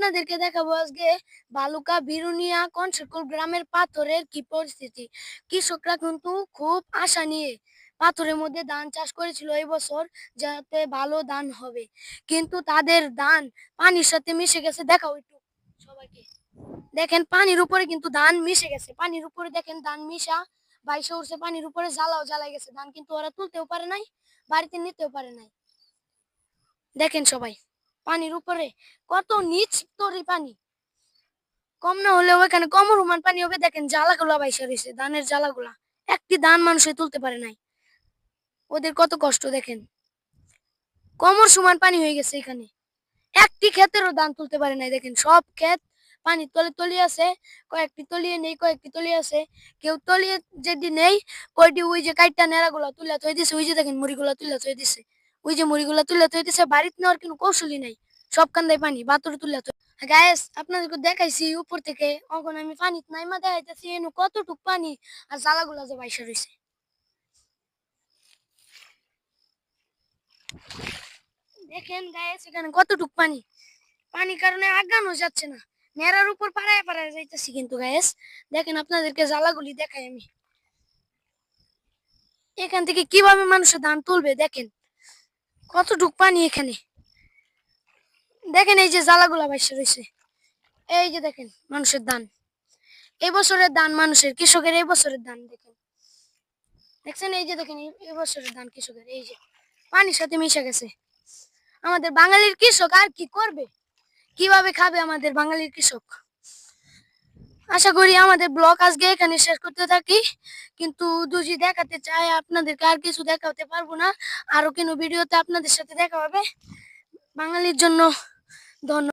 আপনাদেরকে দেখাবো আজকে বালুকা বিরুনিয়া কনসেকুল গ্রামের পাথরের কি পরিস্থিতি। কৃষকরা কিন্তু খুব আশা নিয়ে পাথরের মধ্যে ধান চাষ করেছিল এই বছর, যাতে ভালো ধান হবে, কিন্তু তাদের ধান পানির সাথে মিশে গেছে। দেখাও একটু সবাইকে, দেখেন পানির উপরে কিন্তু ধান মিশে গেছে। পানির উপরে দেখেন ধান মিশা বাইশে উঠছে, পানির উপরে জ্বালাও জ্বালাই গেছে ধান, কিন্তু ওরা তুলতেও পারে নাই, বাড়িতে নিতেও পারে নাই। দেখেন সবাই, পানির উপরে কত নিচ তরি পানি, কম না হলেও এখানে কমর হুমান পানি হবে। দেখেন জ্বালাগুলা বাইসা রয়েছে, ধানের জ্বালাগুলা, একটি ধান মানুষে তুলতে পারে নাই। ওদের কত কষ্ট দেখেন, কমর সমান পানি হয়ে গেছে এখানে, একটি ক্ষেতেরও ধান তুলতে পারে নাই। দেখেন সব ক্ষেত পানির তলে তলিয়ে আছে, কয়েকটি তলিয়ে নেই, কয়েকটি তলিয়ে আছে। কেউ তলিয়ে যেটি নেই কয়টি ওই যে কাইটটা নেড়াগুলা তুলে থই দিছে, ওই যে দেখেন মুড়িগুলা তুলে থই দিছে, ওই যে মুড়িগুলা তুলে থই দিছে। বাড়িতে নেওয়ার কোনো কৌশলই নাই, সব কান্দায় পানি, বাতরে তুলে থই। গায়েস আপনাদেরকে দেখাইছি উপর থেকে, এখন আমি পানি নাইমা দেখাইতেছি এনু কতটুক পানি আর জ্বালাগুলা যে বাইসা রয়েছে। দেখেন গায়েস এখানে কতটুক পানি, পানির কারণে আগানো যাচ্ছে না, নেড়ার উপর পাড়ায় পাড়ায় যাইতেছি। কিন্তু গায়েস দেখেন, আপনাদেরকে জ্বালাগুলি দেখাই আমি, এখান থেকে কিভাবে মানুষের ধান তুলবে। দেখেন কতটুক পানি এখানে, দেখেন এই যে জ্বালাগুলা বাইসা রয়েছে, এই যে দেখেন মানুষের ধান, এই বছরের ধান মানুষের, কৃষকের এই বছরের ধান দেখেন, দেখছেন এই যে দেখেন এই বছরের ধান কৃষকের, এই যে পানির সাথে মিশে গেছে। আমাদের বাঙালির কৃষক আর কি করবে, কিভাবে খাবে আমাদের বাঙালির কৃষক। আশা করি আমাদের ব্লগ আজকে এখানে শেষ করতে থাকি, কিন্তু যদি দেখাতে চাই আপনাদেরকে আর কিছু দেখাতে পারবো না, আরো কোনো ভিডিওতে আপনাদের সাথে দেখা হবে। বাঙালির জন্য ধন্যবাদ।